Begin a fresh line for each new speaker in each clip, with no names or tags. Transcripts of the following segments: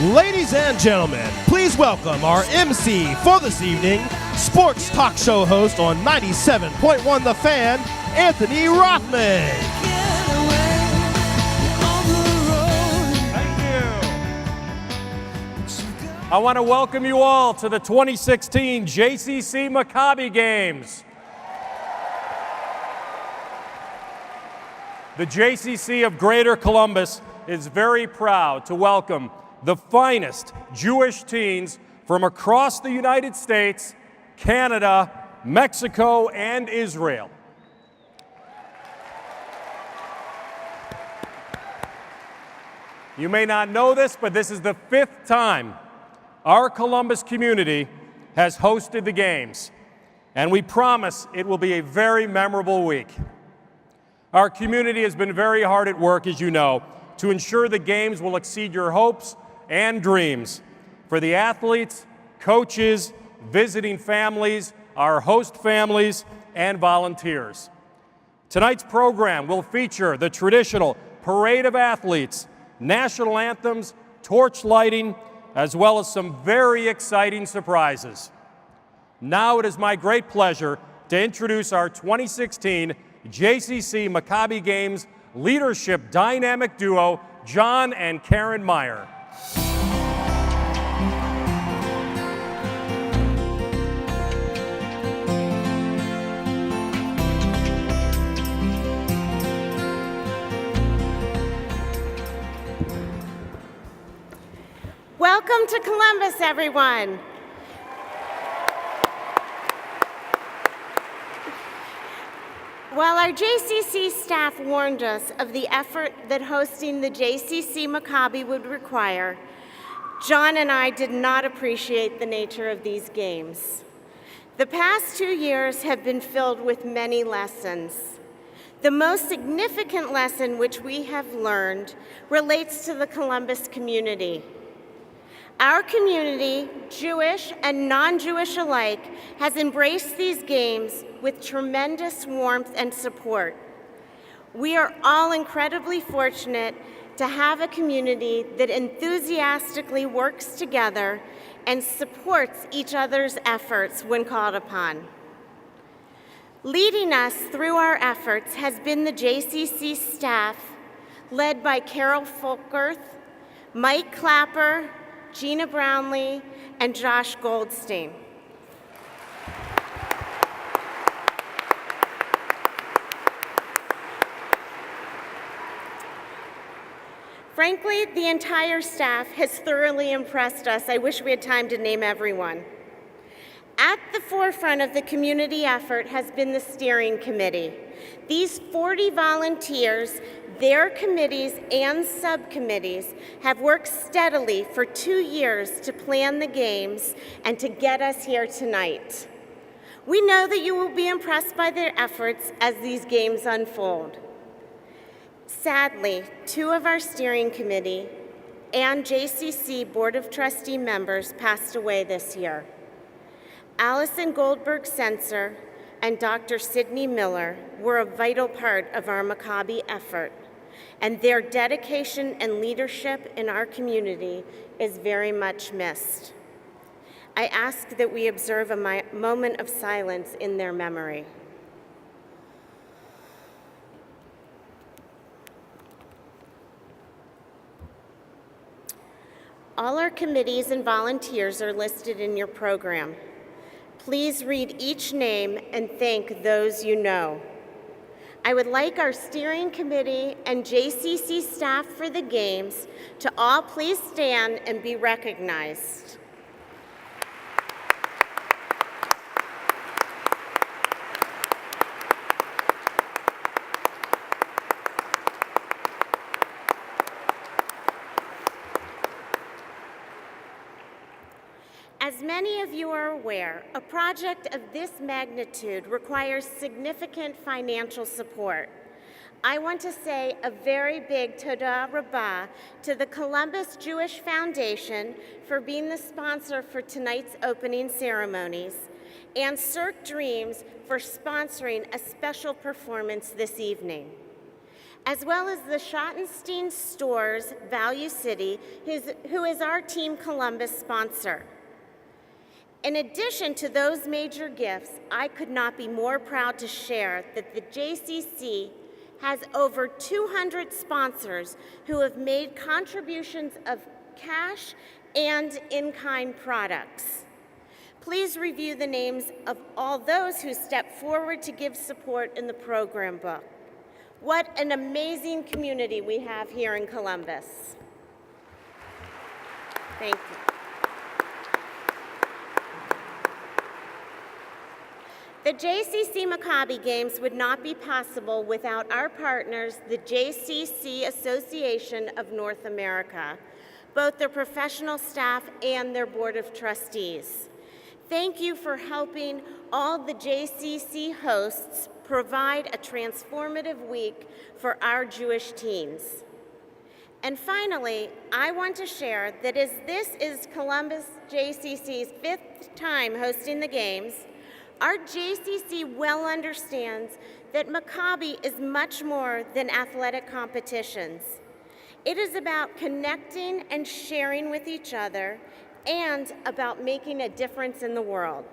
Ladies and gentlemen, please welcome our MC for this evening, sports talk show host on 97.1 The Fan, Anthony Rothman.
Thank you. I want to welcome you all to the 2016 JCC Maccabi Games. The JCC of Greater Columbus is very proud to welcome the finest Jewish teens from across the United States, Canada, Mexico, and Israel. You may not know this, but this is the 5th time our Columbus community has hosted the games, and we promise it will be a very memorable week. Our community has been very hard at work, as you know, to ensure the games will exceed your hopes and dreams for the athletes, coaches, visiting families, our host families, and volunteers. Tonight's program will feature the traditional parade of athletes, national anthems, torch lighting, as well as some very exciting surprises. Now it is my great pleasure to introduce our 2016 JCC Maccabi Games leadership dynamic duo, John and Karen Meyer.
Welcome to Columbus, everyone. While our JCC staff warned us of the effort that hosting the JCC Maccabi would require, John and I did not appreciate the nature of these games. The past 2 years have been filled with many lessons. The most significant lesson which we have learned relates to the Columbus community. Our community, Jewish and non-Jewish alike, has embraced these games with tremendous warmth and support. We are all incredibly fortunate to have a community that enthusiastically works together and supports each other's efforts when called upon. Leading us through our efforts has been the JCC staff, led by Carol Folkerth, Mike Clapper, Gina Brownlee, and Josh Goldstein. Frankly, the entire staff has thoroughly impressed us. I wish we had time to name everyone. At the forefront of the community effort has been the steering committee. These 40 volunteers, their committees and subcommittees have worked steadily for 2 years to plan the games and to get us here tonight. We know that you will be impressed by their efforts as these games unfold. Sadly, 2 of our steering committee and JCC Board of Trustee members passed away this year. Allison Goldberg-Sensor and Dr. Sidney Miller were a vital part of our Maccabi effort, and their dedication and leadership in our community is very much missed. I ask that we observe a moment of silence in their memory. All our committees and volunteers are listed in your program. Please read each name and thank those you know. I would like our steering committee and JCC staff for the games to all please stand and be recognized. As many of you are aware, a project of this magnitude requires significant financial support. I want to say a very big toda rabbah to the Columbus Jewish Foundation for being the sponsor for tonight's opening ceremonies, and Cirque Dreams for sponsoring a special performance this evening. as well as the Schottenstein Stores Value City, who is our Team Columbus sponsor. In addition to those major gifts, I could not be more proud to share that the JCC has over 200 sponsors who have made contributions of cash and in-kind products. Please review the names of all those who stepped forward to give support in the program book. What an amazing community we have here in Columbus. Thank you. The JCC Maccabi Games would not be possible without our partners, the JCC Association of North America, both their professional staff and their Board of Trustees. Thank you for helping all the JCC hosts provide a transformative week for our Jewish teams. And finally, I want to share that as this is Columbus JCC's 5th time hosting the Games, our JCC well understands that Maccabi is much more than athletic competitions. It is about connecting and sharing with each other and about making a difference in the world.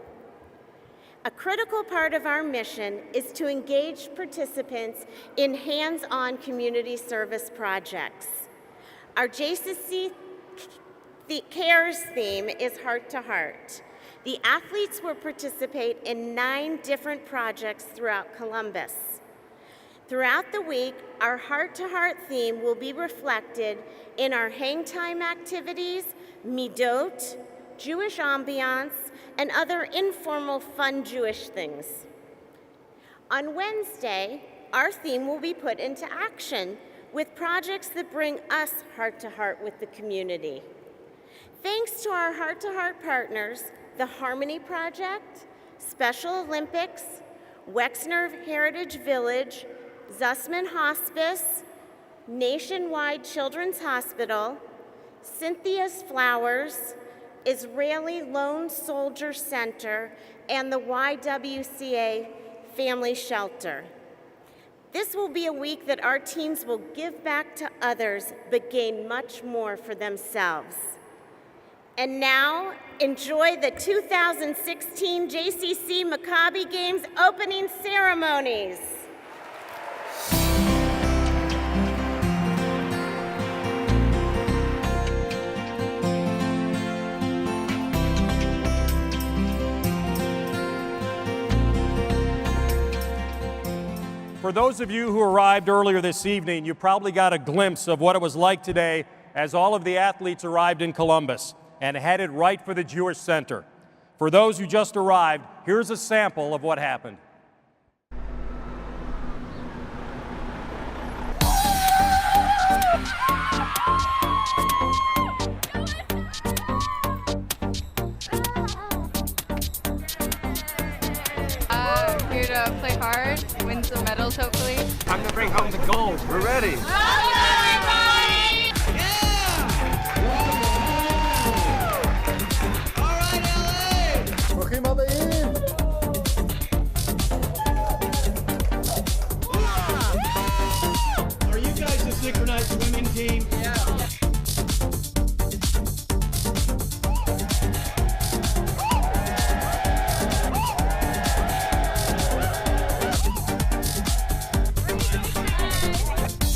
A critical part of our mission is to engage participants in hands-on community service projects. Our JCC Cares theme is Heart to Heart. The athletes will participate in 9 different projects throughout Columbus. Throughout the week, our Heart to Heart theme will be reflected in our hang time activities, midot, Jewish ambiance, and other informal fun Jewish things. On Wednesday, our theme will be put into action with projects that bring us heart to heart with the community. Thanks to our Heart to Heart partners, the Harmony Project, Special Olympics, Wexner Heritage Village, Zussman Hospice, Nationwide Children's Hospital, Cynthia's Flowers, Israeli Lone Soldier Center, and the YWCA Family Shelter. This will be a week that our teams will give back to others, but gain much more for themselves. And now, enjoy the 2016 JCC Maccabi Games opening ceremonies.
For those of you who arrived earlier this evening, you probably got a glimpse of what it was like today as all of the athletes arrived in Columbus and headed right for the Jewish Center. For those who just arrived, here's a sample of what happened.
Here to play hard, win some medals hopefully.
Time to bring home the gold. We're ready.
ברוכים הבאים!
Are you guys a synchronized swimming team? Yeah.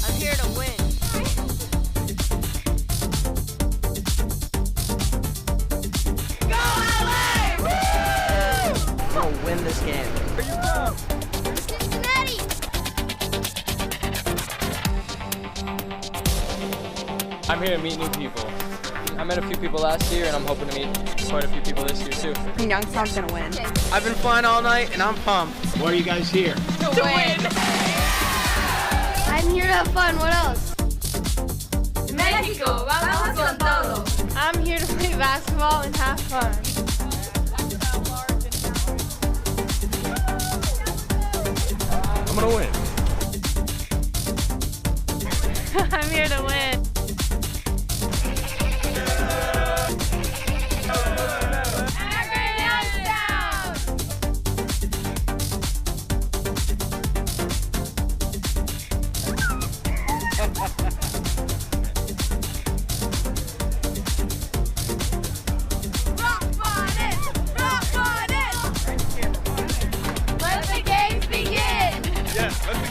I'm here to win.
We'll win this game.
Where you from?
Cincinnati!
I'm here to meet new people. I met a few people last year, and I'm hoping to meet quite a few people this year, too.
Youngstown's gonna win.
I've been flying all night, and I'm pumped.
Why are you guys here?
To win! I'm here to have fun. What else? Mexico, vamos con todo. I'm here to play basketball and have fun.
I'm gonna win.
I'm here to win.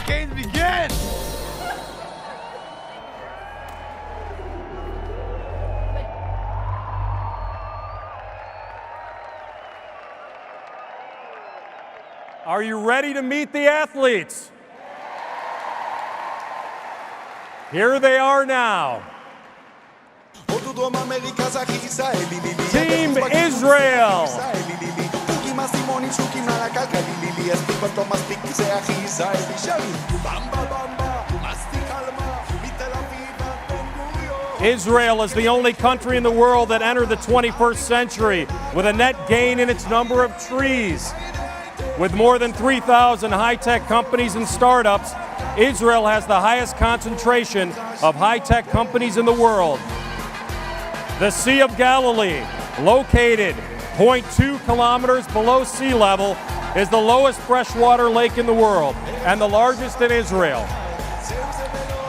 games begin!
Are you ready to meet the athletes? Here they are now. Team Israel. Israel is the only country in the world that entered the 21st century with a net gain in its number of trees. With more than 3,000 high-tech companies and startups, Israel has the highest concentration of high-tech companies in the world. The Sea of Galilee, located 0.2 kilometers below sea level, is the lowest freshwater lake in the world and the largest in Israel.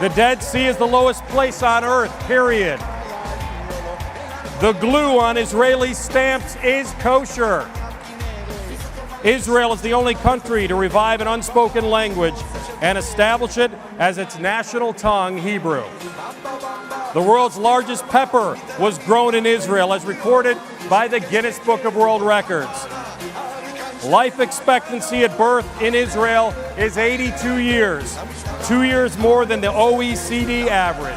The Dead Sea is the lowest place on earth, period. The glue on Israeli stamps is kosher. Israel is the only country to revive an unspoken language and establish it as its national tongue, Hebrew. The world's largest pepper was grown in Israel, as recorded by the Guinness Book of World Records. Life expectancy at birth in Israel is 82 years, 2 years more than the OECD average.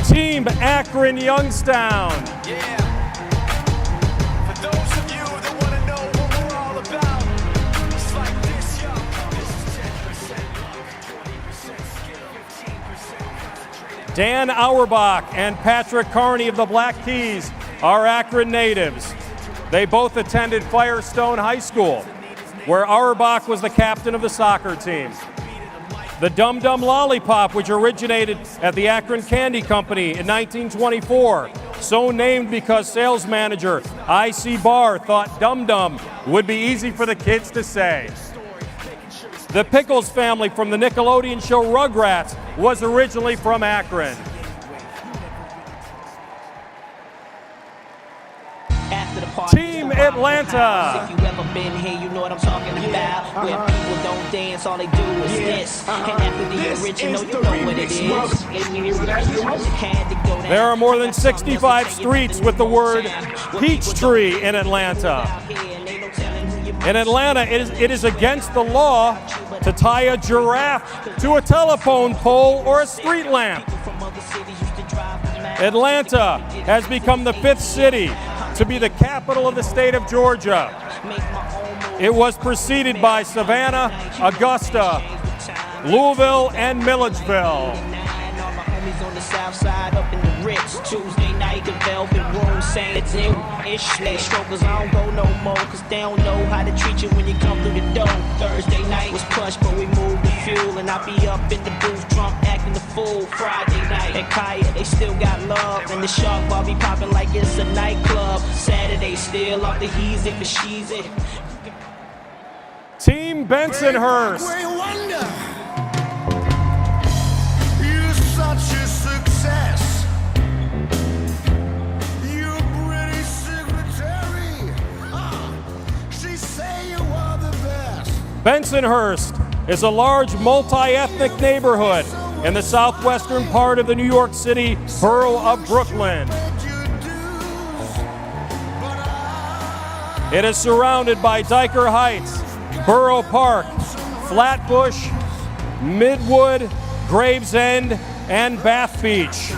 Team Akron Youngstown.
Yeah. For those of you that want to know what we're all about, it's like this, yo. This is 10% luck, 20% skill, 15%
Dan Auerbach and Patrick Carney of the Black Keys are Akron natives. They both attended Firestone High School, where Auerbach was the captain of the soccer team. The Dum Dum Lollipop, which originated at the Akron Candy Company in 1924, so named because sales manager I.C. Barr thought Dum Dum would be easy for the kids to say. The Pickles family from the Nickelodeon show Rugrats was originally from Akron. Team Atlanta.
If you ever been here, you know what I'm talking about. Where people don't dance, all they do is this. And after the original, you know what it is.
There are more than 65 streets with the word Peachtree in Atlanta. In Atlanta, it is against the law to tie a giraffe to a telephone pole or a street lamp. Atlanta has become the 5th city to be the capital of the state of Georgia. It was preceded by Savannah, Augusta, Louisville, and Milledgeville.
On the south side up in the Ritz, Tuesday night, the Velvet Room saying it's in-ish. They strokers, I don't go no more, cause they don't know how to treat you when you come through the door. Thursday night was plush, but we moved the fuel, and I be up in the booth drunk, acting the fool. Friday night at Kaya, they still got love, and the Shark Bar be popping like it's a nightclub. Saturday still off the easy, but she's it.
Team Bensonhurst.
such a success. You're pretty secretary. She say you are the best.
Bensonhurst is a large multi-ethnic neighborhood in the southwestern part of the New York City borough of Brooklyn. It is surrounded by Dyker Heights, Borough Park, Flatbush, Midwood, Gravesend, and Bath Beach.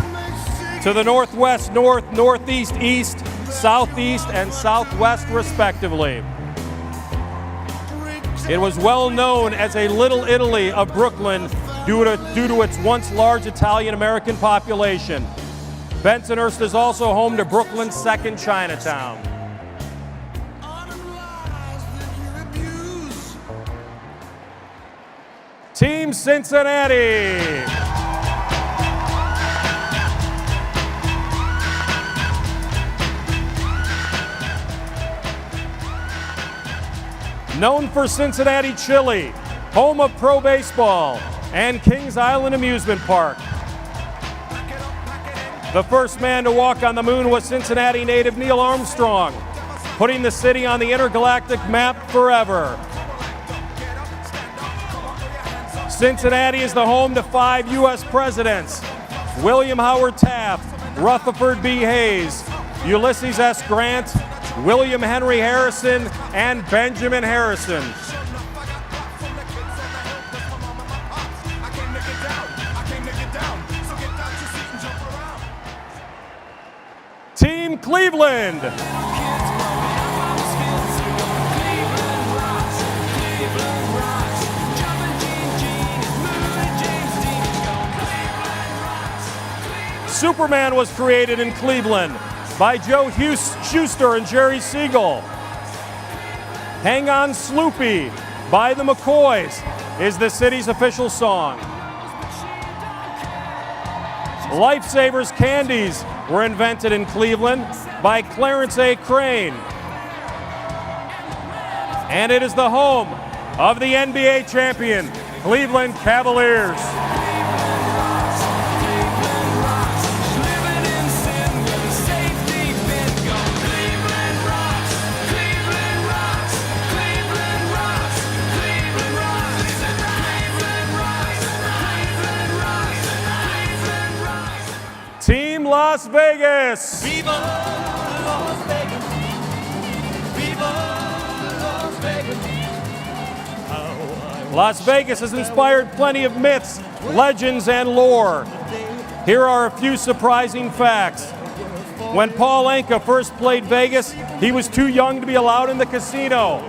To the northwest, north, northeast, east, southeast, and southwest, respectively. It was well known as a Little Italy of Brooklyn due to its once large Italian-American population. Bensonhurst is also home to Brooklyn's second Chinatown. Team Cincinnati. Known for Cincinnati chili, home of pro baseball, and Kings Island Amusement Park. The first man to walk on the moon was Cincinnati native Neil Armstrong. putting the city on the intergalactic map forever. Cincinnati is the home to 5 U.S. presidents: William Howard Taft, Rutherford B. Hayes, Ulysses S. Grant, William Henry Harrison, and Benjamin Harrison. Team Cleveland. Superman was created in Cleveland by Joe Shuster and Jerry Siegel. Hang On Sloopy by the McCoys is the city's official song. Lifesavers candies were invented in Cleveland by Clarence A. Crane. And it is the home of the NBA champion, Cleveland Cavaliers. Team Las Vegas.
Viva Las Vegas. Viva Las Vegas.
Las Vegas has inspired plenty of myths, legends, and lore. Here are a few surprising facts. When Paul Anka first played Vegas, he was too young to be allowed in the casino.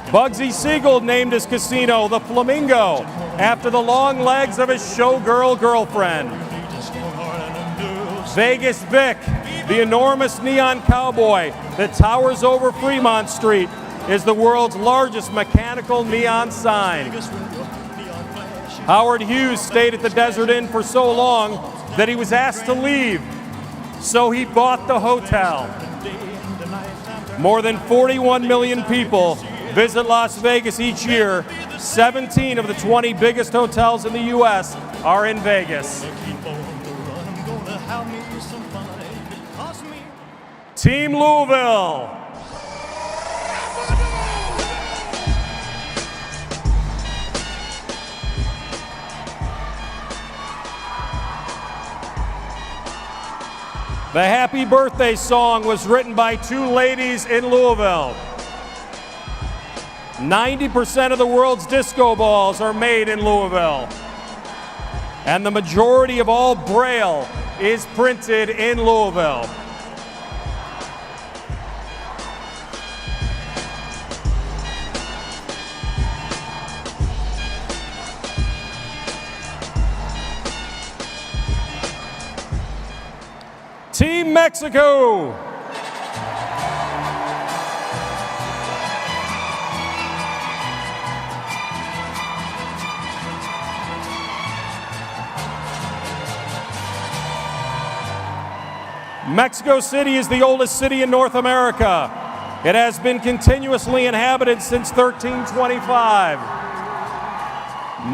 Bugsy Siegel named his casino the Flamingo after the long legs of his showgirl girlfriend. Vegas Vic, the enormous neon cowboy that towers over Fremont Street, is the world's largest mechanical neon sign. Howard Hughes stayed at the Desert Inn for so long that he was asked to leave, so he bought the hotel. More than 41 million people visit Las Vegas each year. 17 of the 20 biggest hotels in the U.S. are in Vegas. Team Louisville. The Happy Birthday song was written by 2 ladies in Louisville. 90% of the world's disco balls are made in Louisville. And the majority of all Braille is printed in Louisville. Team Mexico. Mexico City is the oldest city in North America. It has been continuously inhabited since 1325.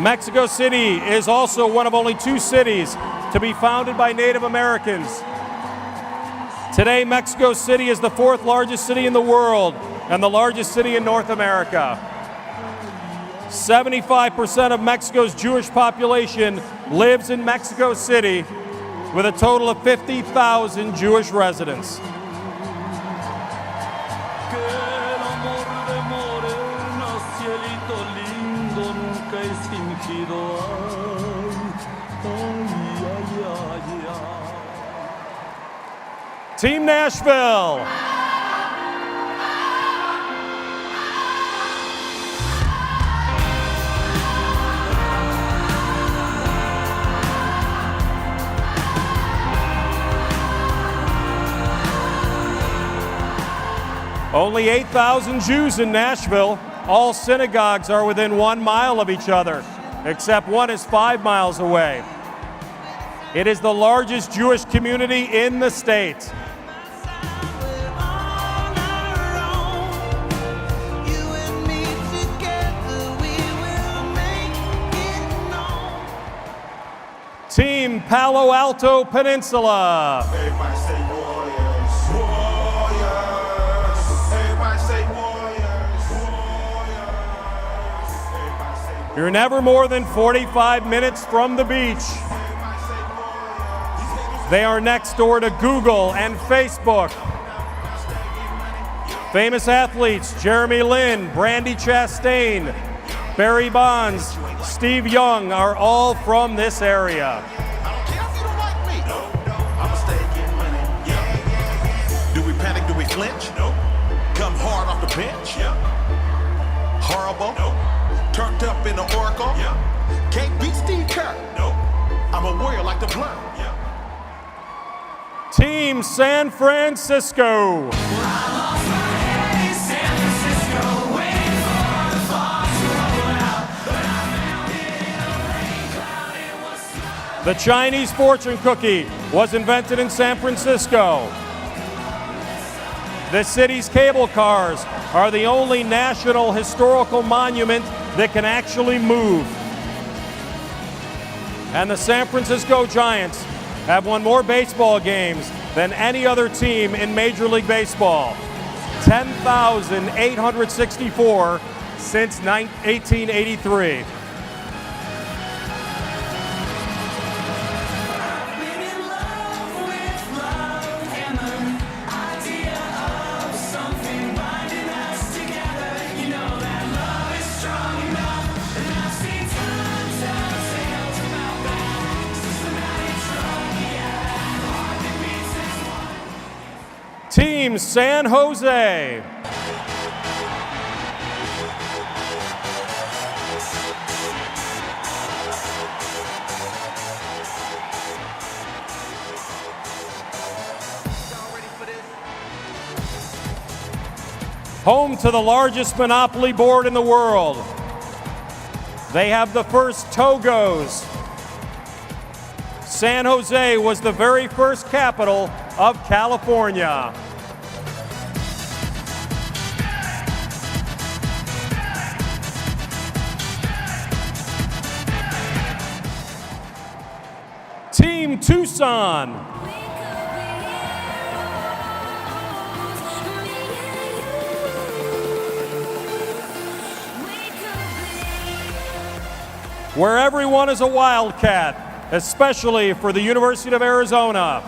Mexico City is also one of only 2 cities to be founded by Native Americans. Today, Mexico City is the 4th largest city in the world and the largest city in North America. 75% of Mexico's Jewish population lives in Mexico City, with a total of 50,000 Jewish residents. Team Nashville. Only 8,000 Jews in Nashville. All synagogues are within 1 mile of each other, except one is 5 miles away. It is the largest Jewish community in the state. Team Palo Alto Peninsula. You're never more than 45 minutes from the beach. They are next door to Google and Facebook. Famous athletes Jeremy Lin, Brandi Chastain, Barry Bonds, Steve Young are all from this area.
Do we panic? Do we flinch? No. Come hard off the bench? Yeah. Horrible? No. Turned up in the Oracle? Yeah. Can't beat Steve Kerr? No. I'm a warrior like the Blur. Yeah.
Team San Francisco. The Chinese fortune cookie was invented in San Francisco. The city's cable cars are the only national historical monument that can actually move. And the San Francisco Giants have won more baseball games than any other team in Major League Baseball. 10,864 since 1883. Team San Jose. Home to the largest monopoly board in the world. They have the first Togos. San Jose was the very first capital of California. Team Tucson. Where everyone is a Wildcat, especially for the University of Arizona.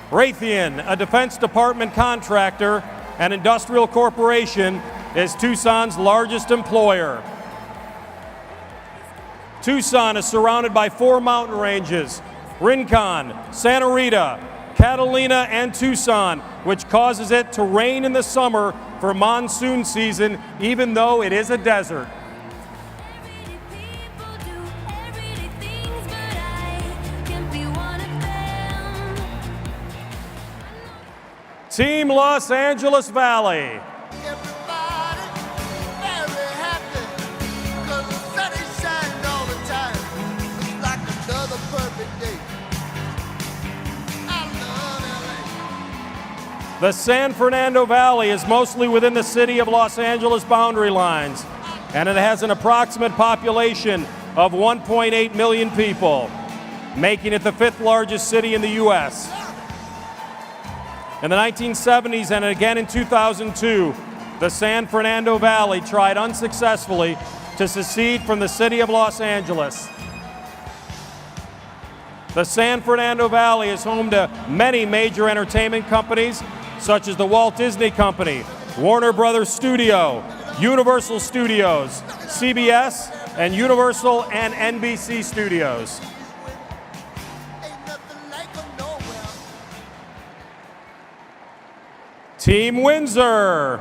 Raytheon, a Defense Department contractor and industrial corporation, is Tucson's largest employer. Tucson is surrounded by 4 mountain ranges: Rincon, Santa Rita, Catalina, and Tucson, which causes it to rain in the summer for monsoon season, even though it is a desert. Team Los Angeles Valley. The San Fernando Valley is mostly within the city of Los Angeles boundary lines, and it has an approximate population of 1.8 million people, making it the 5th largest city in the U.S. In the 1970s and again in 2002, the San Fernando Valley tried unsuccessfully to secede from the city of Los Angeles. The San Fernando Valley is home to many major entertainment companies, such as the Walt Disney Company, Warner Brothers Studio, Universal Studios, CBS, and Universal and NBC Studios. Team Windsor.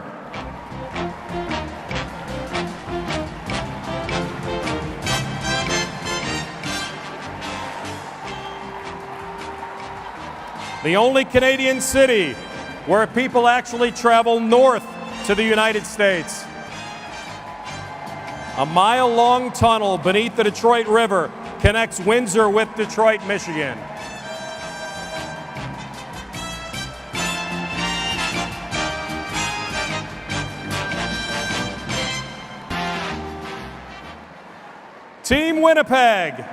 The only Canadian city where people actually travel north to the United States. A mile-long tunnel beneath the Detroit River connects Windsor with Detroit, Michigan. Team Winnipeg.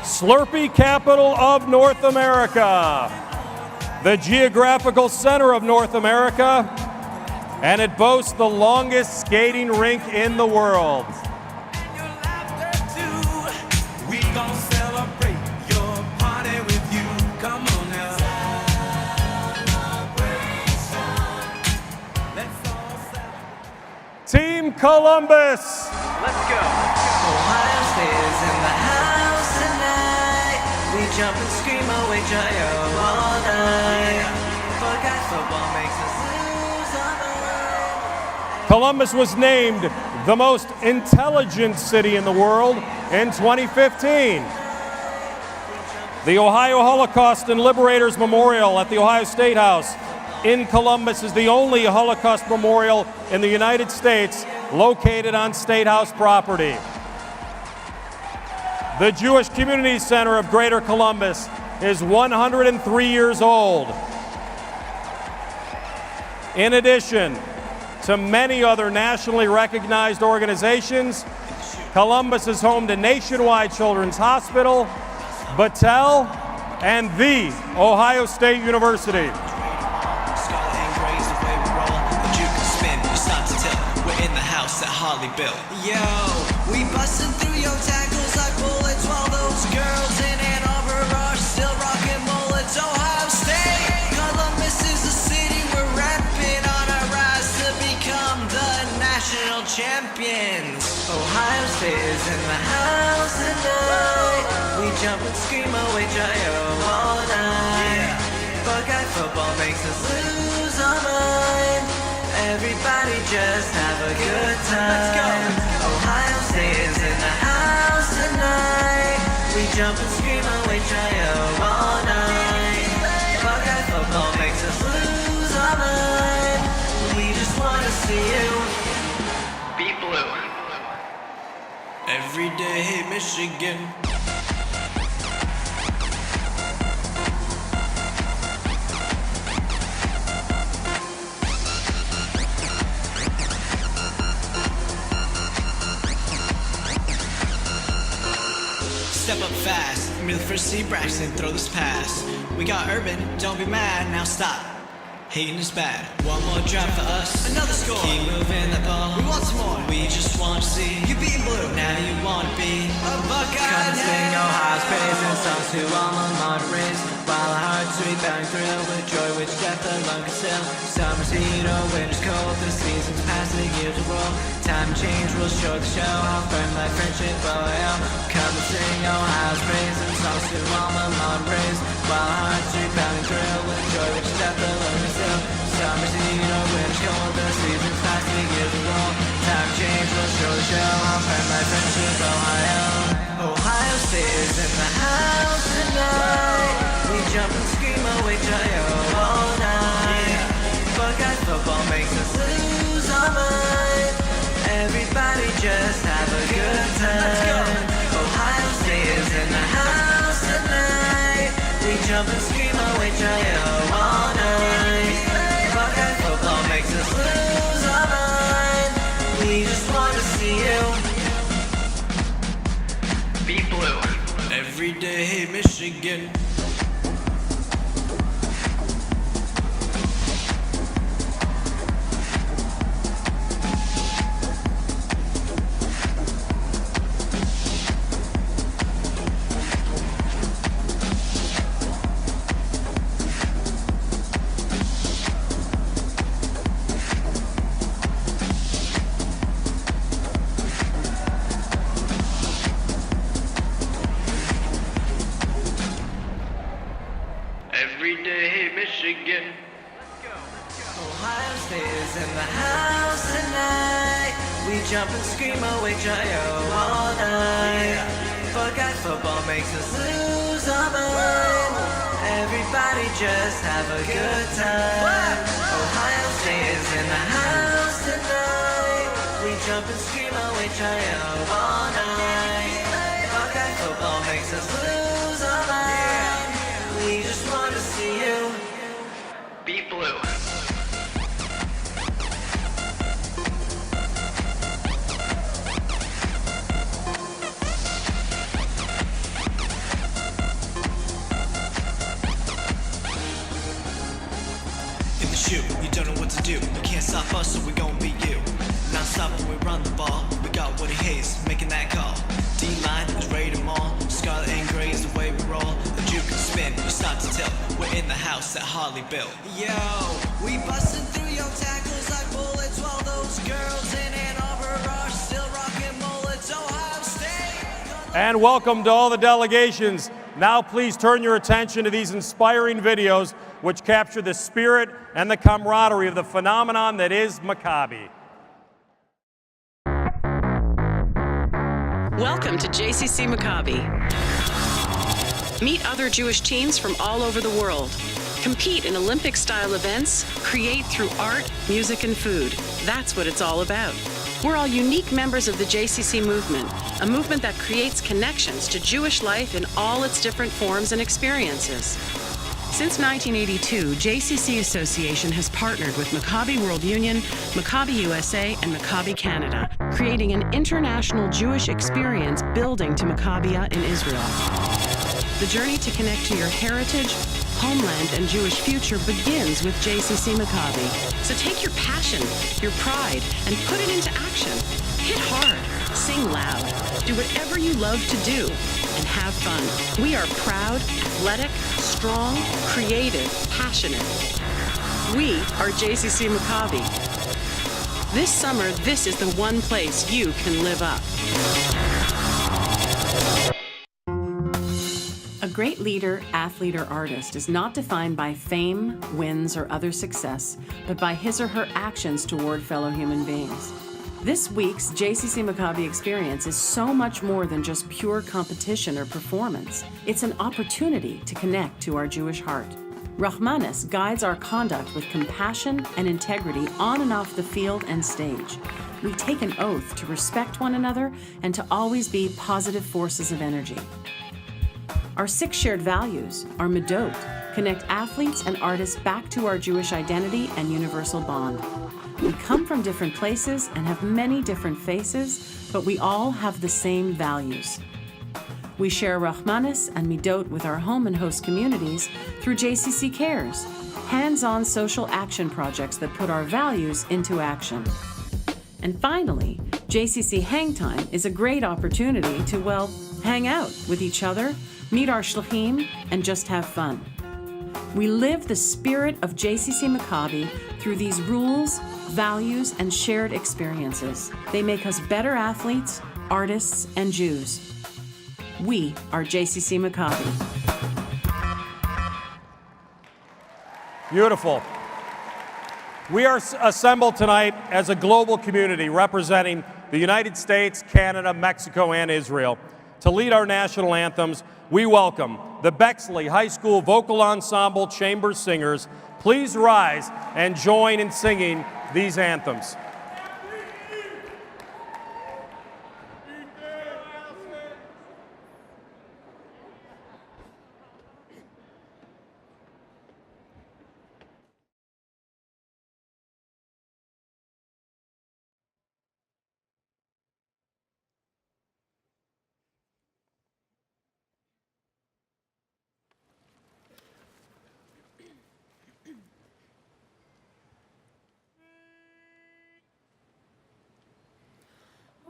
Slurpee capital of North America, the geographical center of North America, and it boasts the longest skating rink in the world. Team Columbus.
Let's go.
Ohio State is in the house tonight. We jump and scream away J.O. all night. Buckeye football makes us lose our mind.
Columbus was named the most intelligent city in the world in 2015. The Ohio Holocaust and Liberators Memorial at the Ohio State House in Columbus is the only Holocaust memorial in the United States located on State House property. The Jewish Community Center of Greater Columbus is 103 years old. In addition to many other nationally recognized organizations, Columbus is home to Nationwide Children's Hospital, Battelle, and the Ohio State University.
Built. Yo, we busted through your tackles like bullets while those girls in Ann Arbor are still rocking mullets. Ohio State, Columbus is the city we're rapping on our rise to become the national champions. Ohio State is in the house tonight. We jump and scream away J.O. all night. Buckeye football makes us lose our mind. Everybody just have a good time. Let's go. Ohio State is in the house tonight. We jump and scream away J.O. all night. Buckeye football makes us lose our mind. We just want to see you
Be blue.
every day, Michigan. Step up fast, give me the first seat, Braxton, throw this pass. We got Urban, don't be mad, now stop. Hating is bad, one more drive for us. Another score, keep moving the ball. We want some more, we just want to see you beating blue. Now you want to be a Buckeye. Come and sing Ohio's praise and songs to alma mater raise. While our hearts sweep bounding thrill with joy which death alone can still. Summer's heat or winter's cold, the seasons pass, the years will roll. Time and change will show the show how firm that friendship will. Come and sing Ohio's praise and songs to alma mater raise. While our hearts sweep bounding thrill with joy which death alone can still. Summer's heat or winter's cold, the seasons pass, the years will roll. Time and change will show the show how firm that friendship will. Ohio State is in the house tonight. We jump and scream away J.O. all night. Buckeye football makes us lose our mind. Everybody just have a good time. Ohio State is in the house tonight. We jump and scream away J.O. all night. Buckeye football makes us lose our mind. We just want to see you
Be blue.
every day, Michigan.
Every day, Michigan.
Ohio State is in the house tonight. We jump and scream away J.O. all night. Buckeye football makes us lose our mind. Everybody just have a good time. Ohio State is in the house tonight. We jump and scream away J.O. all night. Buckeye football makes us lose our mind. We just want to see you
Be blue. to do. You can't stop us, so we gon' beat you. Not stop when we run the ball. We got what it hates, making that call. D-line is ready to maul. Scarlet and gray is the way we roll. The juke can spin, you start to tilt. We're in the house that Harley built. Yo, we bustin' through your tackles like bullets, while those girls in Ann Arbor are still rocking mullets. Ohio State.
And welcome to all the delegations. Now please turn your attention to these inspiring videos which capture the spirit and the camaraderie of the phenomenon that is Maccabi.
Welcome to JCC Maccabi. Meet other Jewish teams from all over the world. Compete in Olympic-style events, create through art, music, and food. That's what it's all about. We're all unique members of the JCC movement, a movement that creates connections to Jewish life in all its different forms and experiences. Since 1982, JCC Association has partnered with Maccabi World Union, Maccabi USA, and Maccabi Canada, creating an international Jewish experience building to Maccabia in Israel. The journey to connect to your heritage, homeland, and Jewish future begins with JCC Maccabi. So take your passion, your pride, and put it into action. Hit hard, sing loud, do whatever you love to do, and have fun. We are proud, athletic, strong, creative, passionate. We are JCC Maccabi. This summer, this is the one place you can live up. A great leader, athlete, or artist is not defined by fame, wins, or other success, but by his or her actions toward fellow human beings. This week's JCC Maccabi experience is so much more than just pure competition or performance. It's an opportunity to connect to our Jewish heart. Rahmanis guides our conduct with compassion and integrity on and off the field and stage. We take an oath to respect one another and to always be positive forces of energy. Our 6 shared values, our midot, connect athletes and artists back to our Jewish identity and universal bond. We come from different places and have many different faces, but we all have the same values. We share Rahmanis and midot with our home and host communities through JCC Cares, hands-on social action projects that put our values into action. And finally, JCC Hang Time is a great opportunity to, well, hang out with each other, meet our shluchim, and just have fun. We live the spirit of JCC Maccabi through these rules, values, and shared experiences. They make us better athletes, artists, and Jews. We are JCC Maccabi.
Beautiful. We are assembled tonight as a global community representing the United States, Canada, Mexico, and Israel. To lead our national anthems, we welcome the Bexley High School Vocal Ensemble Chamber Singers. Please rise and join in singing these anthems.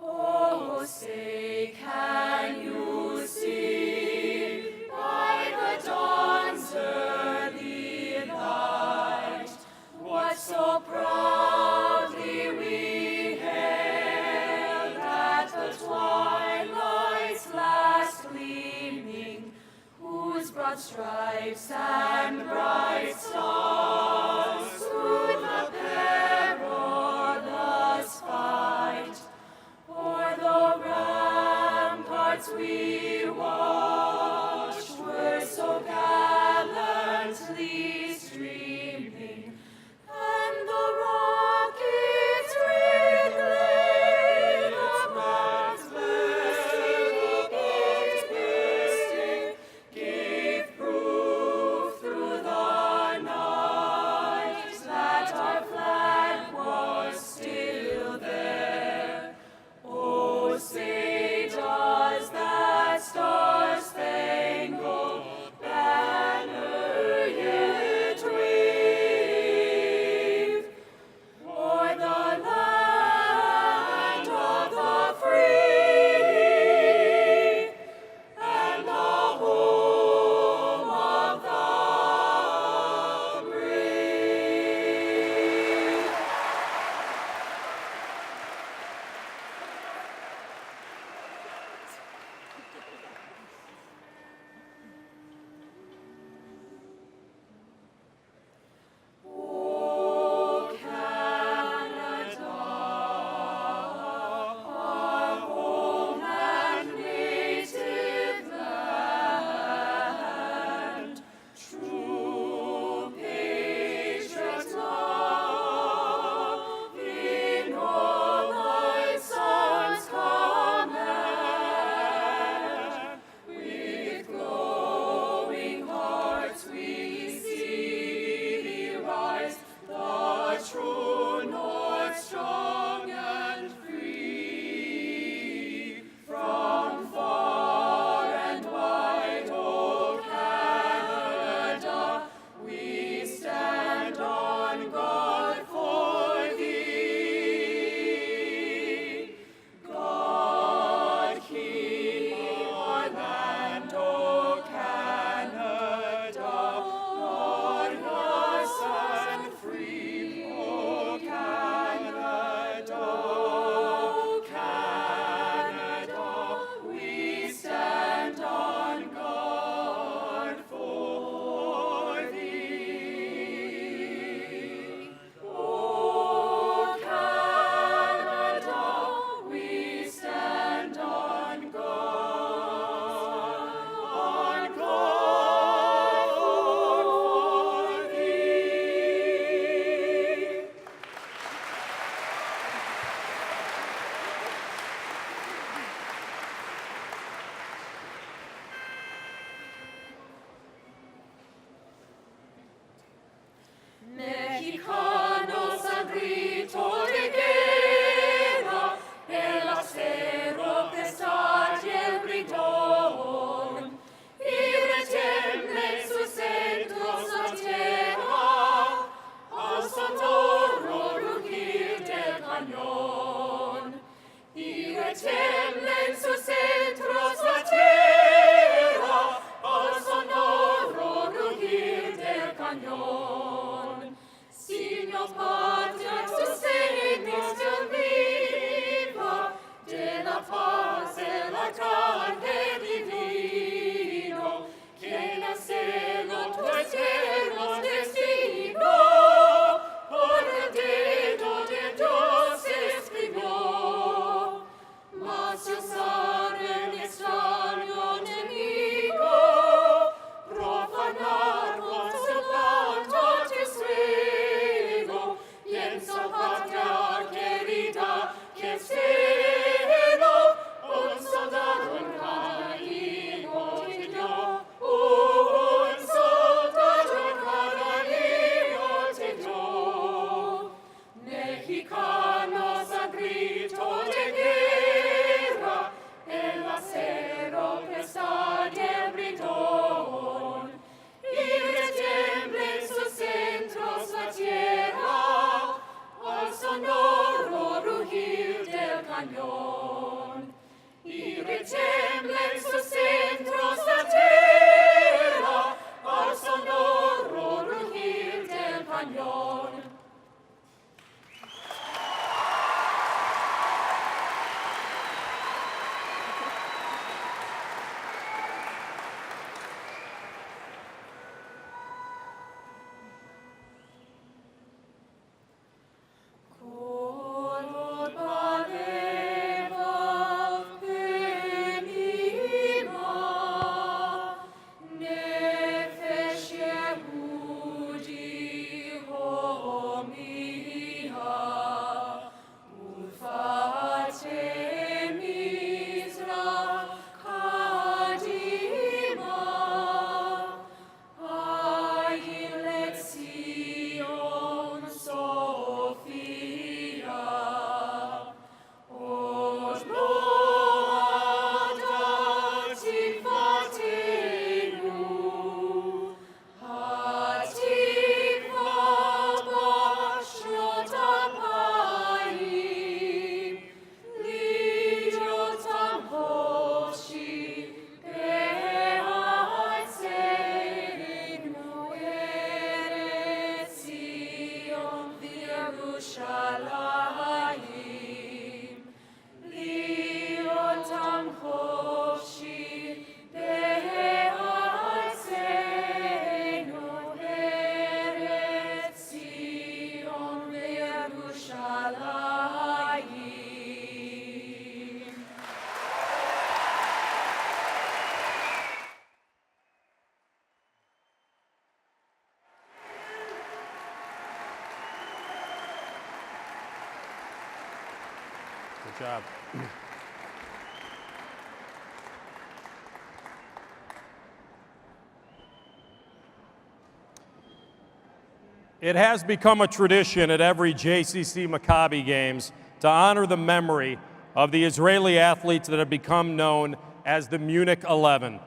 Oh, say, can you see by the dawn's early light what so proudly we hailed at the twilight's last gleaming, whose broad stripes and bright stars through the perilous fight o'er the ramparts we watched were so gallantly streaming, and the rockets reclaim the flags bursting, gave proof through the night that our flag was still there. Oh, say does that star-spangled cañón. Signo pater sustenit del viva, de la paz e la carne divino, que nacelo tu eterno destino, por el dedo de Dios escribió. Mas yo sabe el extraño enemigo, profanar con su canto tesoro, y en su patria querida que cielo, un soldado en cada hijo te dio, un soldado en cada hijo te dio. Mexicanos a grito de guerra, el acero presta del bridón, y retiembla en sus centros la tierra, al sonoro rugir del cañón. Y retiembla en sus centros la tierra, al sonoro rugir del cañón.
Good job. It has become a tradition at every JCC Maccabi games to honor the memory of the Israeli athletes that have become known as the Munich 11.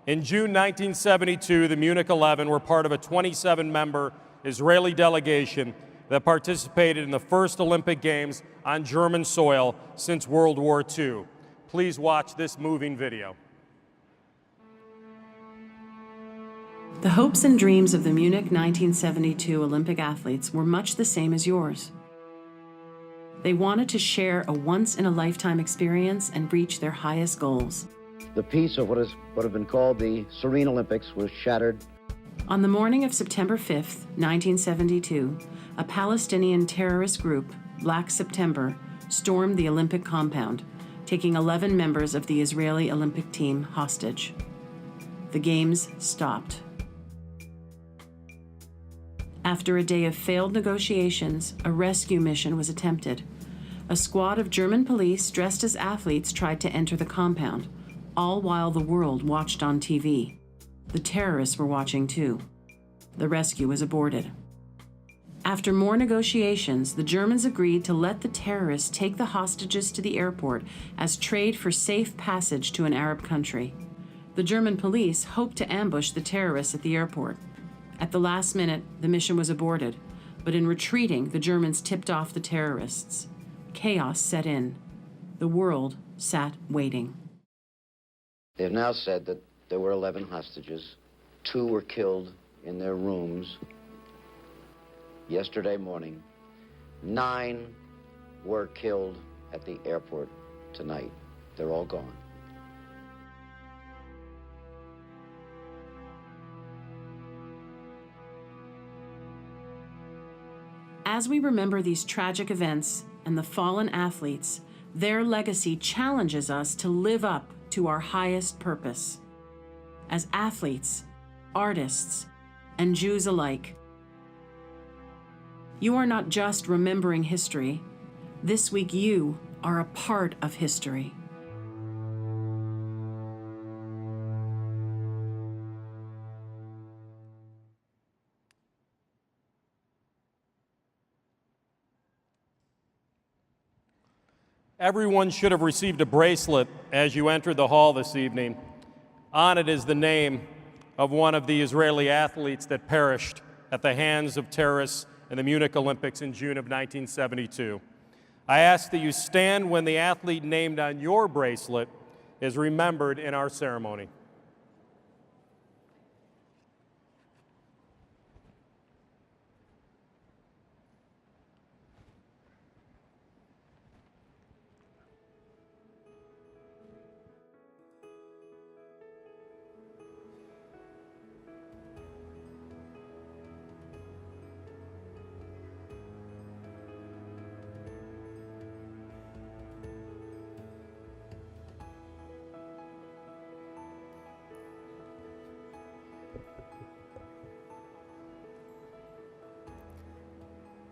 In June 1972, the Munich 11 were part of a 27-member Israeli delegation that participated in the first Olympic Games on German soil since World War II. Please watch this moving video.
The hopes and dreams of the Munich 1972 Olympic athletes were much the same as yours. They wanted to share a once-in-a-lifetime experience and reach their highest goals.
The peace of what have been called the Serene Olympics was shattered.
On the morning of September 5th, 1972, a Palestinian terrorist group, Black September, stormed the Olympic compound, taking 11 members of the Israeli Olympic team hostage. The Games stopped. After a day of failed negotiations, a rescue mission was attempted. A squad of German police dressed as athletes tried to enter the compound, all while the world watched on TV. The terrorists were watching too. The rescue was aborted. After more negotiations, the Germans agreed to let the terrorists take the hostages to the airport as trade for safe passage to an Arab country. The German police hoped to ambush the terrorists at the airport. At the last minute, the mission was aborted, but in retreating, the Germans tipped off the terrorists. Chaos set in. The world sat waiting.
They have now said that there were 11 hostages. 2 were killed in their rooms yesterday morning. 9 were killed at the airport tonight. They're all gone.
As we remember these tragic events and the fallen athletes, their legacy challenges us to live up to our highest purpose. As athletes, artists, and Jews alike, you are not just remembering history. This week you are a part of history.
Everyone should have received a bracelet as you entered the hall this evening. On it is the name of one of the Israeli athletes that perished at the hands of terrorists in the Munich Olympics in June of 1972. I ask that you stand when the athlete named on your bracelet is remembered in our ceremony.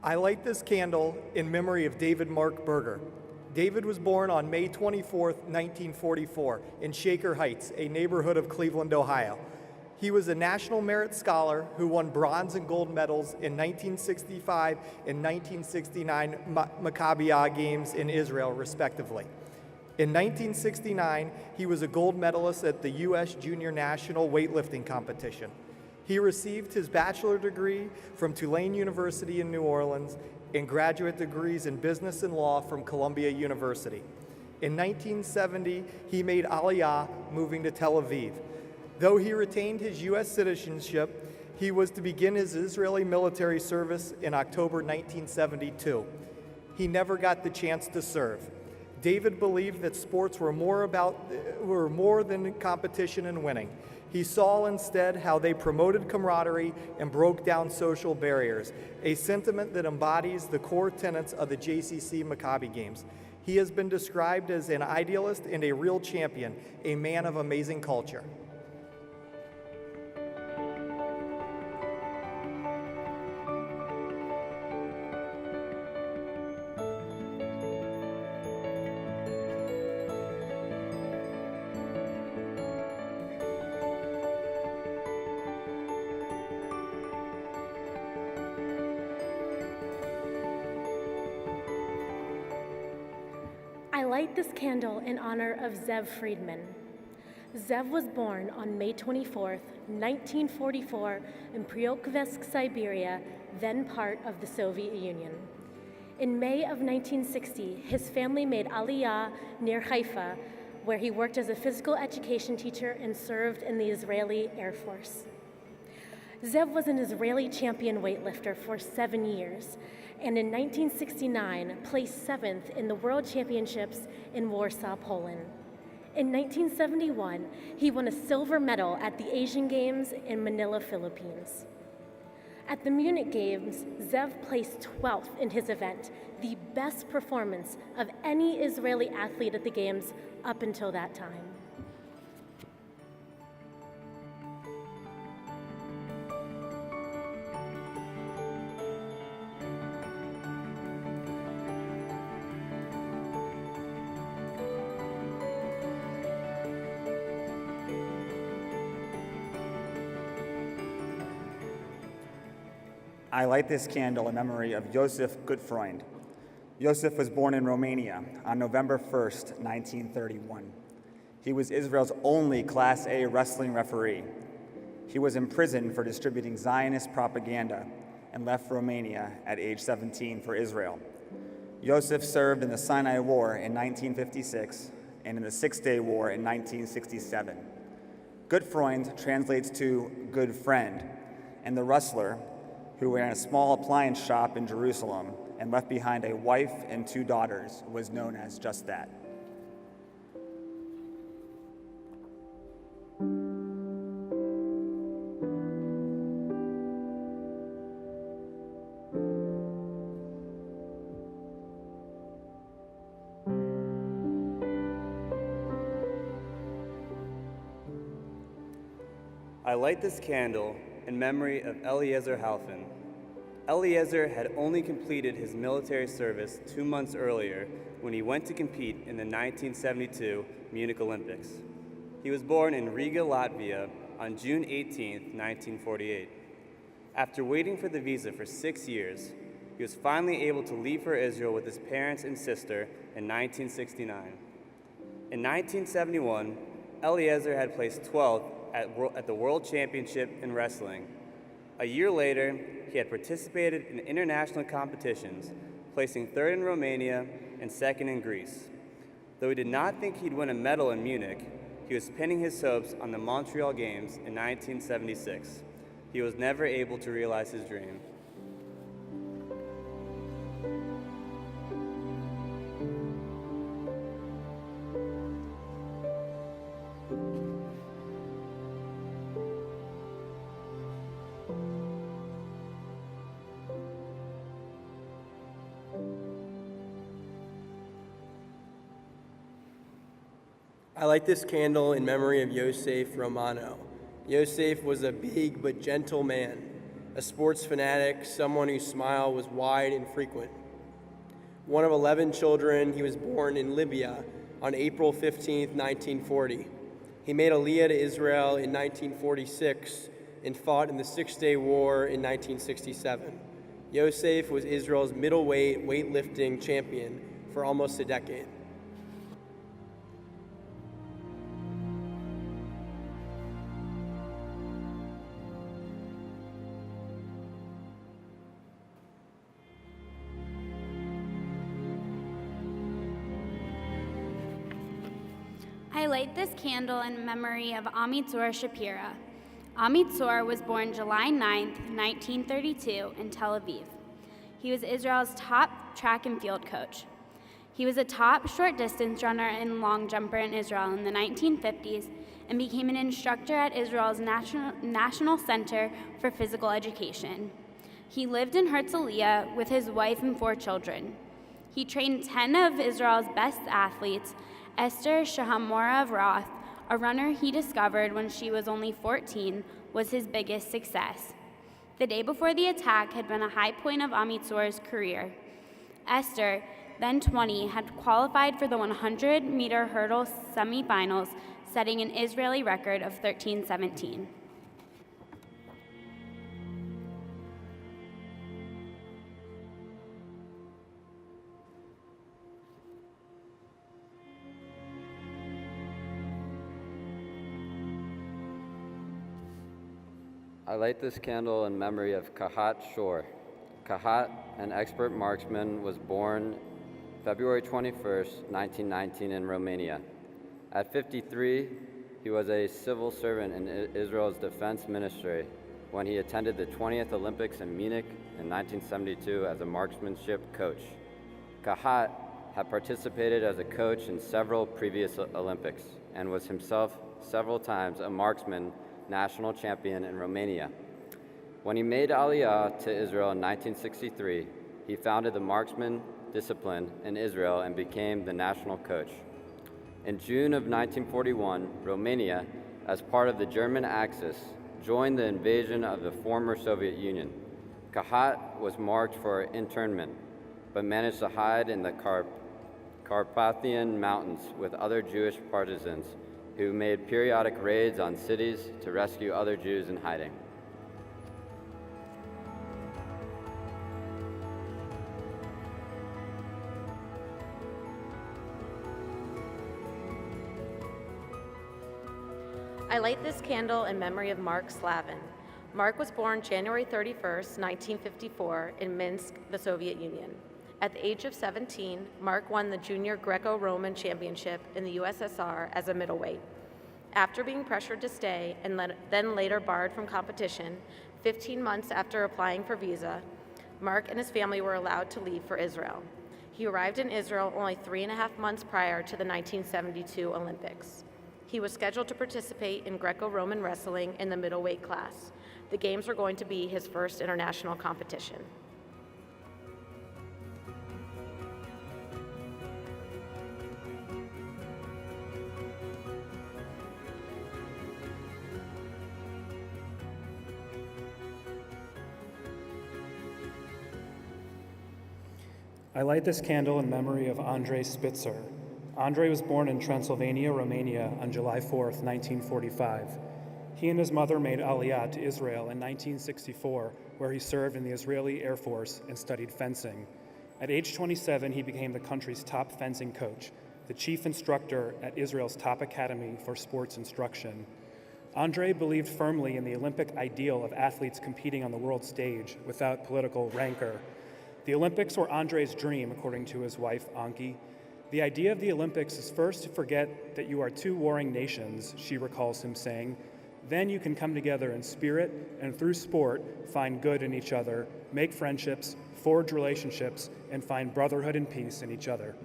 I light this candle in memory of David Mark Berger. David was born on May 24, 1944, in Shaker Heights, a neighborhood of Cleveland, Ohio. He was a National Merit Scholar who won bronze and gold medals in 1965 and 1969 Maccabi Games in Israel, respectively. In 1969, he was a gold medalist at the U.S. Junior National Weightlifting Competition. He received his bachelor's degree from Tulane University in New Orleans and graduate degrees in business and law from Columbia University. In 1970, he made Aliyah, moving to Tel Aviv. Though he retained his U.S. citizenship, he was to begin his Israeli military service in October 1972. He never got the chance to serve. David believed that sports were more than competition and winning. He saw instead how they promoted camaraderie and broke down social barriers, a sentiment that embodies the core tenets of the JCC Maccabi Games. He has been described as an idealist and a real champion, a man of amazing culture.
I light this candle in honor of Zev Friedman. Zev was born on May 24, 1944 in Pryokovsk, Siberia, then part of the Soviet Union. In May of 1960, his family made Aliyah near Haifa, where he worked as a physical education teacher and served in the Israeli Air Force. Zev was an Israeli champion weightlifter for 7 years, and in 1969 placed 7th in the World Championships in Warsaw, Poland. In 1971, he won a silver medal at the Asian Games in Manila, Philippines. At the Munich Games, Zev placed 12th in his event, the best performance of any Israeli athlete at the Games up until that time.
I light this candle in memory of Josef Gutfreund. Josef was born in Romania on November 1st, 1931. He was Israel's only Class A wrestling referee. He was imprisoned for distributing Zionist propaganda and left Romania at age 17 for Israel. Josef served in the Sinai War in 1956 and in the Six-Day War in 1967. Gutfreund translates to good friend, and the Rustler, who ran a small appliance shop in Jerusalem and left behind a wife and 2 daughters, was known as just that.
I light this candle in memory of Eliezer Halfin. Eliezer had only completed his military service 2 months earlier when he went to compete in the 1972 Munich Olympics. He was born in Riga, Latvia on June 18, 1948. After waiting for the visa for 6 years, he was finally able to leave for Israel with his parents and sister in 1969. In 1971, Eliezer had placed 12th at the World Championship in wrestling. A year later, he had participated in international competitions, placing 3rd in Romania and 2nd in Greece. Though he did not think he'd win a medal in Munich, he was pinning his hopes on the Montreal Games in 1976. He was never able to realize his dream.
I light this candle in memory of Yosef Romano. Yosef was a big but gentle man, a sports fanatic, someone whose smile was wide and frequent. One of 11 children, he was born in Libya on April 15, 1940. He made Aliyah to Israel in 1946 and fought in the Six-Day War in 1967. Yosef was Israel's middleweight weightlifting champion for almost a decade.
I light this candle in memory of Amitzur Shapira. Amitzur was born July 9, 1932 in Tel Aviv. He was Israel's top track and field coach. He was a top short distance runner and long jumper in Israel in the 1950s and became an instructor at Israel's National Center for Physical Education. He lived in Herzliya with his wife and 4 children. He trained 10 of Israel's best athletes. Esther Shahamora of Roth, a runner he discovered when she was only 14, was his biggest success. The day before the attack had been a high point of Amitzur's career. Esther, then 20, had qualified for the 100-meter hurdle semifinals, setting an Israeli record of 13:17.
I light this candle in memory of Kahat Shor. Kahat, an expert marksman, was born February 21st, 1919 in Romania. At 53, he was a civil servant in Israel's defense ministry when he attended the 20th Olympics in Munich in 1972 as a marksmanship coach. Kahat had participated as a coach in several previous Olympics and was himself several times a marksman national champion in Romania. When he made Aliyah to Israel in 1963, he founded the marksman discipline in Israel and became the national coach. In June of 1941, Romania, as part of the German Axis, joined the invasion of the former Soviet Union. Kahat was marked for internment, but managed to hide in the Carpathian Mountains with other Jewish partisans who made periodic raids on cities to rescue other Jews in hiding.
I light this candle in memory of Mark Slavin. Mark was born January 31st, 1954 in Minsk, the Soviet Union. At the age of 17, Mark won the Junior Greco-Roman Championship in the USSR as a middleweight. After being pressured to stay and then later barred from competition, 15 months after applying for visa, Mark and his family were allowed to leave for Israel. He arrived in Israel only 3.5 months prior to the 1972 Olympics. He was scheduled to participate in Greco-Roman wrestling in the middleweight class. The games were going to be his first international competition.
I light this candle in memory of Andrei Spitzer. Andrei was born in Transylvania, Romania on July 4th, 1945. He and his mother made Aliyah to Israel in 1964, where he served in the Israeli Air Force and studied fencing. At age 27, he became the country's top fencing coach, the chief instructor at Israel's top academy for sports instruction. Andrei believed firmly in the Olympic ideal of athletes competing on the world stage without political rancor. The Olympics were Andrei's dream, according to his wife, Anki. The idea of the Olympics is first to forget that you are two warring nations, she recalls him saying. Then you can come together in spirit and through sport find good in each other, make friendships, forge relationships, and find brotherhood and peace in each other.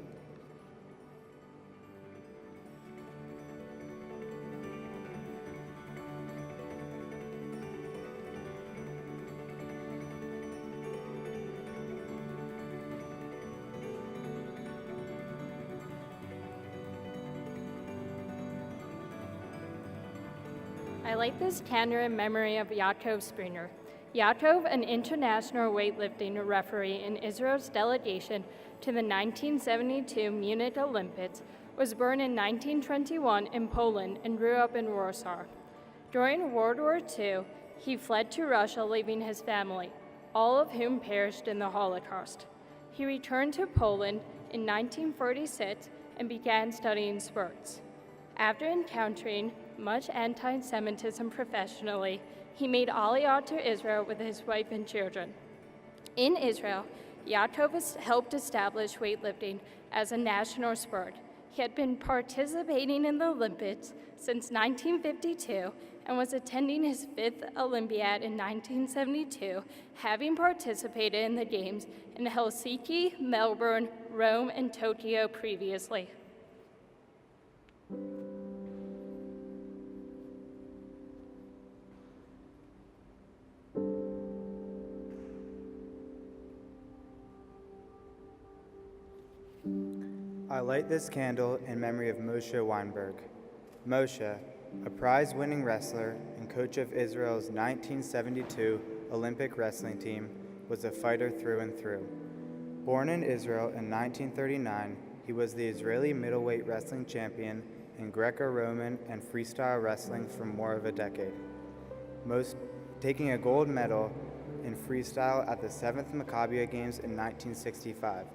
I light this candle in memory of Yaakov Springer. Yaakov, an international weightlifting referee in Israel's delegation to the 1972 Munich Olympics, was born in 1921 in Poland and grew up in Warsaw. During World War II, he fled to Russia, leaving his family, all of whom perished in the Holocaust. He returned to Poland in 1946 and began studying sports. After encountering much anti-Semitism professionally, he made Aliyah to Israel with his wife and children. In Israel, Yaakov helped establish weightlifting as a national sport. He had been participating in the Olympics since 1952 and was attending his 5th Olympiad in 1972, having participated in the Games in Helsinki, Melbourne, Rome, and Tokyo previously.
I light this candle in memory of Moshe Weinberg. Moshe, a prize-winning wrestler and coach of Israel's 1972 Olympic wrestling team, was a fighter through and through. Born in Israel in 1939, he was the Israeli middleweight wrestling champion in Greco-Roman and freestyle wrestling for more of a decade, taking a gold medal in freestyle at the 7th Maccabi Games in 1965.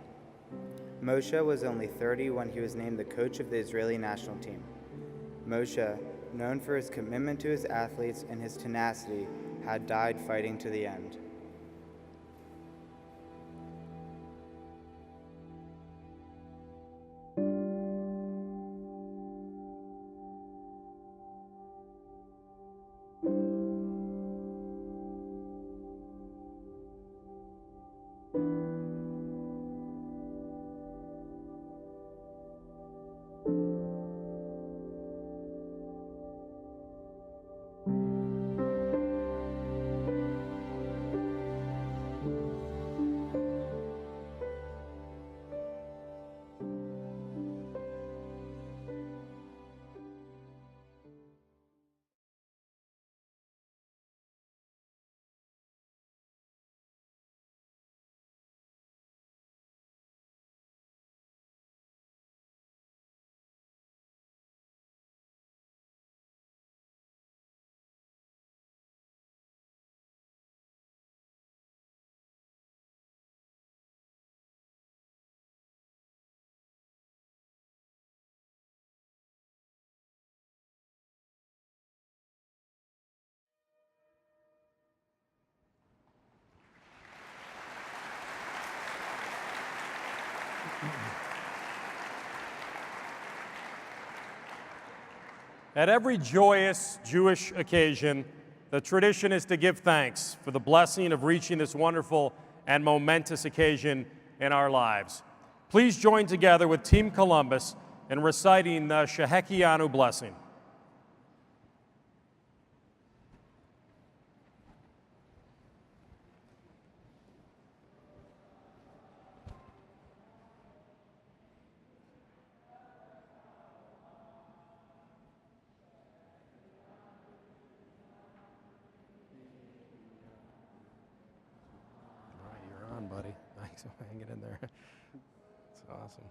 Moshe was only 30 when he was named the coach of the Israeli national team. Moshe, known for his commitment to his athletes and his tenacity, had died fighting to the end.
At every joyous Jewish occasion, the tradition is to give thanks for the blessing of reaching this wonderful and momentous occasion in our lives. Please join together with Team Columbus in reciting the Shehekianu blessing. Buddy. Thanks for hanging in there. It's awesome.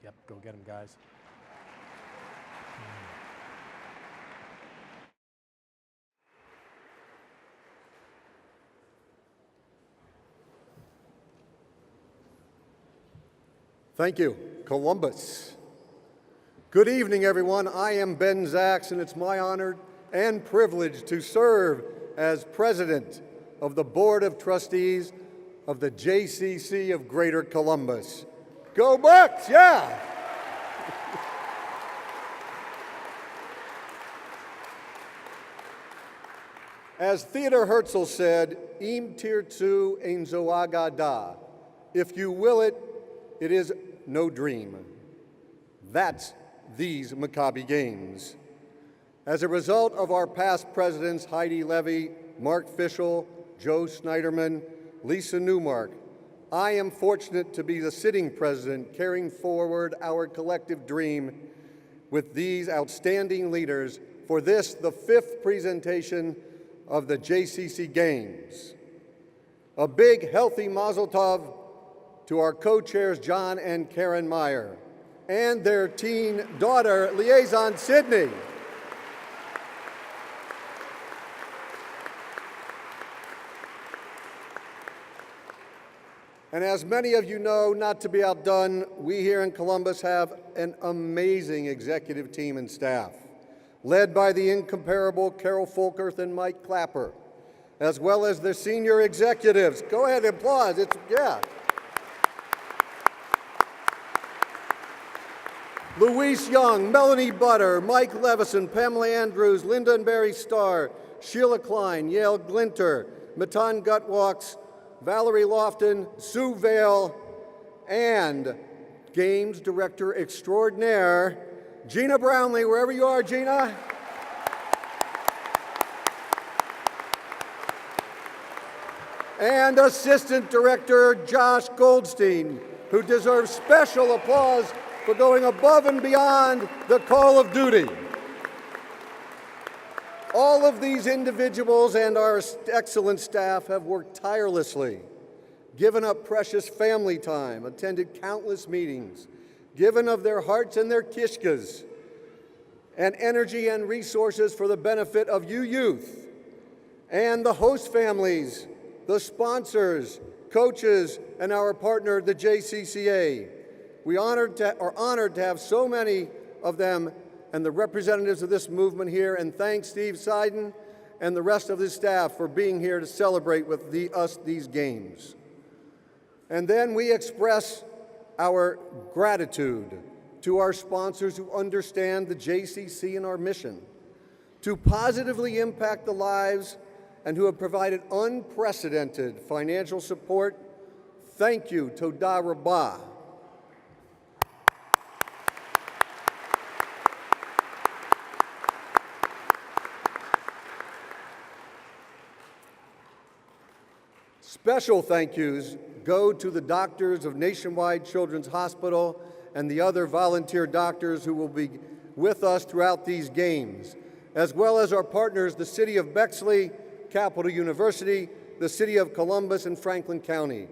Yep, go get them, guys.
Thank you, Columbus. Good evening, everyone. I am Ben Zaks, and it's my honor and privilege to serve as president of the Board of Trustees of the JCC of Greater Columbus. Go Bucks, yeah! As Theodore Herzl said, Im tirtzu ein zoagada. If you will it, it is no dream. That's these Maccabi Games. As a result of our past presidents, Heidi Levy, Mark Fischel, Joe Schneiderman, Lisa Newmark, I am fortunate to be the sitting president carrying forward our collective dream with these outstanding leaders for this, the 5th presentation of the JCC Games. A big, healthy mazel tov to our co-chairs John and Karen Meyer and their teen daughter, Liaison Sydney. And as many of you know, not to be outdone, we here in Columbus have an amazing executive team and staff, led by the incomparable Carol Folkerth and Mike Clapper, as well as the senior executives. Go ahead, applause. Yeah. Louise Young, Melanie Butter, Mike Levison, Pamela Andrews, Linda and Barry Starr, Sheila Klein, Yale Glinter, Matan Gutwalks, Valerie Lofton, Sue Vale, and Games Director Extraordinaire, Gina Brownlee, wherever you are, Gina. And Assistant Director Josh Goldstein, who deserves special applause for going above and beyond the call of duty. All of these individuals and our excellent staff have worked tirelessly, given up precious family time, attended countless meetings, given of their hearts and their kishkas, and energy and resources for the benefit of you youth, and the host families, the sponsors, coaches, and our partner, the JCCA. We are honored to have so many of them and the representatives of this movement here, and thank Steve Seiden and the rest of his staff for being here to celebrate with us these games. And then we express our gratitude to our sponsors who understand the JCC and our mission to positively impact the lives and who have provided unprecedented financial support. Thank you, Toda Rabbah. Special thank yous go to the doctors of Nationwide Children's Hospital and the other volunteer doctors who will be with us throughout these games, as well as our partners, the City of Bexley, Capital University, the City of Columbus, and Franklin County.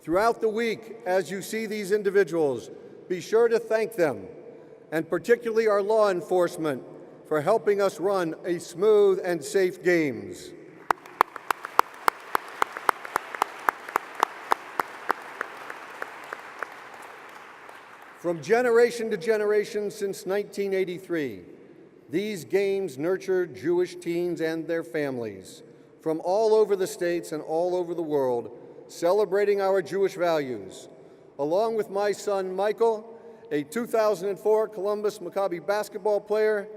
Throughout the week, as you see these individuals, be sure to thank them, and particularly our law enforcement, for helping us run a smooth and safe games. From generation to generation since 1983, these games nurtured Jewish teens and their families from all over the states and all over the world, celebrating our Jewish values. Along with my son, Michael, a 2004 Columbus Maccabi basketball player,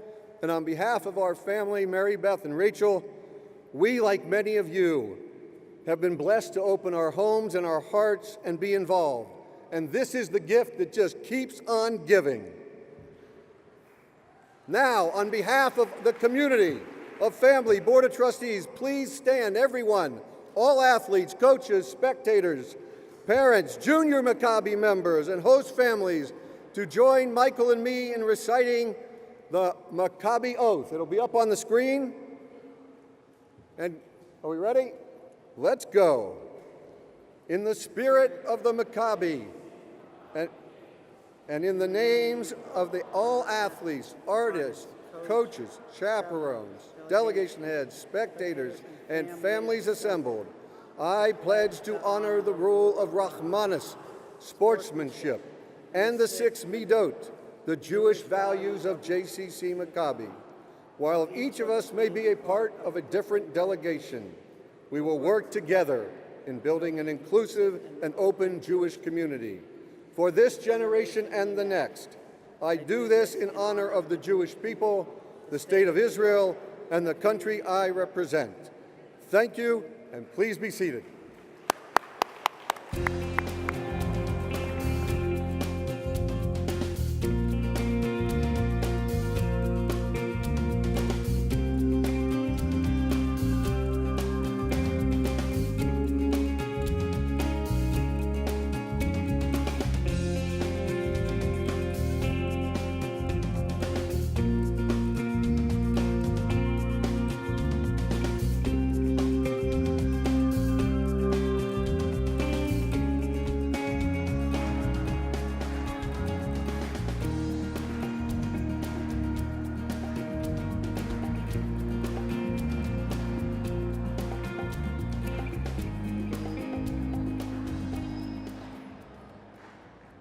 and on behalf of our family, Mary Beth and Rachel, we, like many of you, have been blessed to open our homes and our hearts and be involved. And this is the gift that just keeps on giving. Now, on behalf of the community, of family, Board of Trustees, please stand, everyone, all athletes, coaches, spectators, parents, junior Maccabi members, and host families to join Michael and me in reciting the Maccabi Oath. It'll be up on the screen. And are we ready? Let's go. In the spirit of the Maccabi, and in the names of all athletes, artists, coaches, chaperones, delegation heads, spectators, and families assembled, I pledge to honor the rule of Rahmanis, sportsmanship, and the 6 Midot, the Jewish values of JCC Maccabi. While each of us may be a part of a different delegation, we will work together in building an inclusive and open Jewish community. For this generation and the next, I do this in honor of the Jewish people, the state of Israel, and the country I represent. Thank you, and please be seated.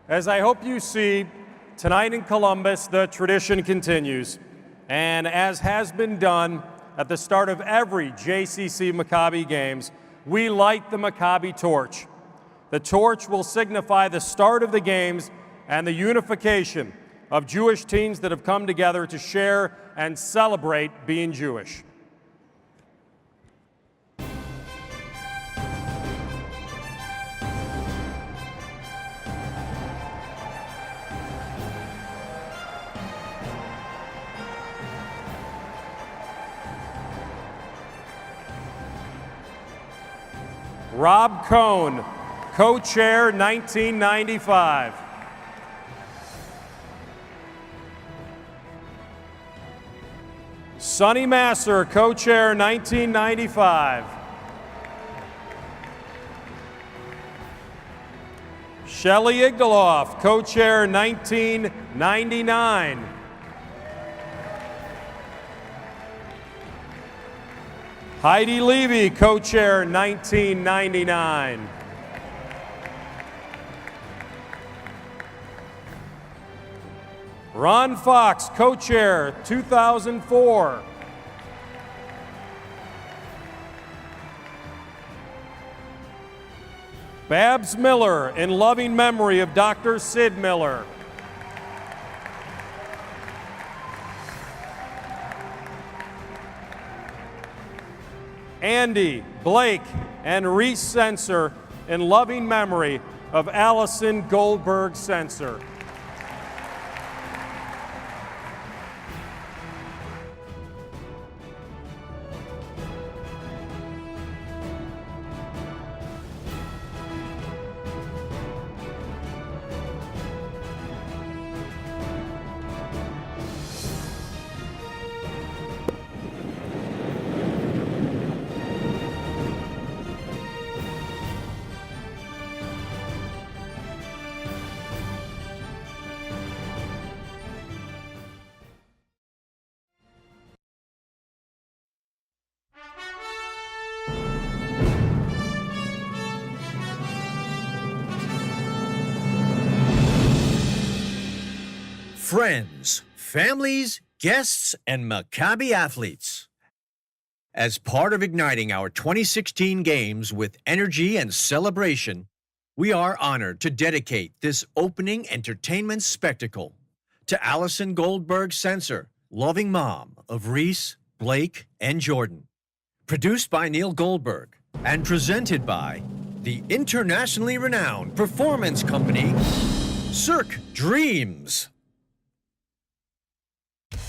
As I hope you see, tonight in Columbus, the tradition continues. And as has been done at the start of every JCC Maccabi games, we light the Maccabi torch. The torch will signify the start of the games and the unification of Jewish teens that have come together to share and celebrate being Jewish. Rob Cohn, co-chair 1995. Sonny Masser, co-chair 1995. Shelley Igdaloff, co-chair 1999. Heidi Levy, co-chair 1999. Ron Fox, co-chair 2004. Babs Miller, in loving memory of Dr. Sid Miller. Andy, Blake, and Reese Sensor, in loving memory of Allison Goldberg Sensor.
friends, families, guests, and Maccabi athletes. As part of igniting our 2016 games with energy and celebration, we are honored to dedicate this opening entertainment spectacle to Allison Goldberg Sensor, loving mom of Reese, Blake, and Jordan. Produced by Neil Goldberg and presented by the internationally renowned performance company, Cirque Dreams.
We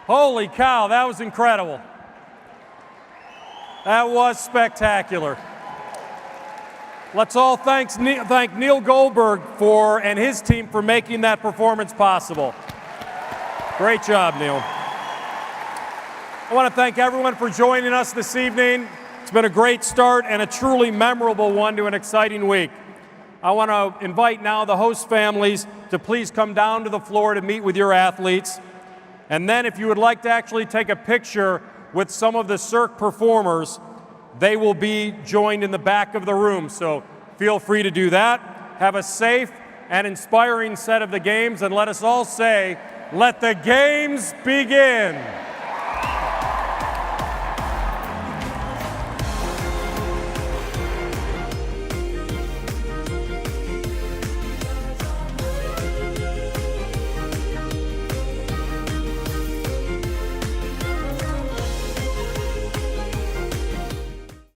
Holy cow, that was incredible. That was spectacular. Let's all thank Neil Goldberg and his team for making that performance possible. Great job, Neil. I want to thank everyone for joining us this evening. It's been a great start and a truly memorable one to an exciting week. I want to invite now the host families to please come down to the floor to meet with your athletes. And then if you would like to actually take a picture with some of the Cirque performers, they will be joined in the back of the room. So feel free to do that. Have a safe and inspiring set of the games, and let us all say, let the games begin.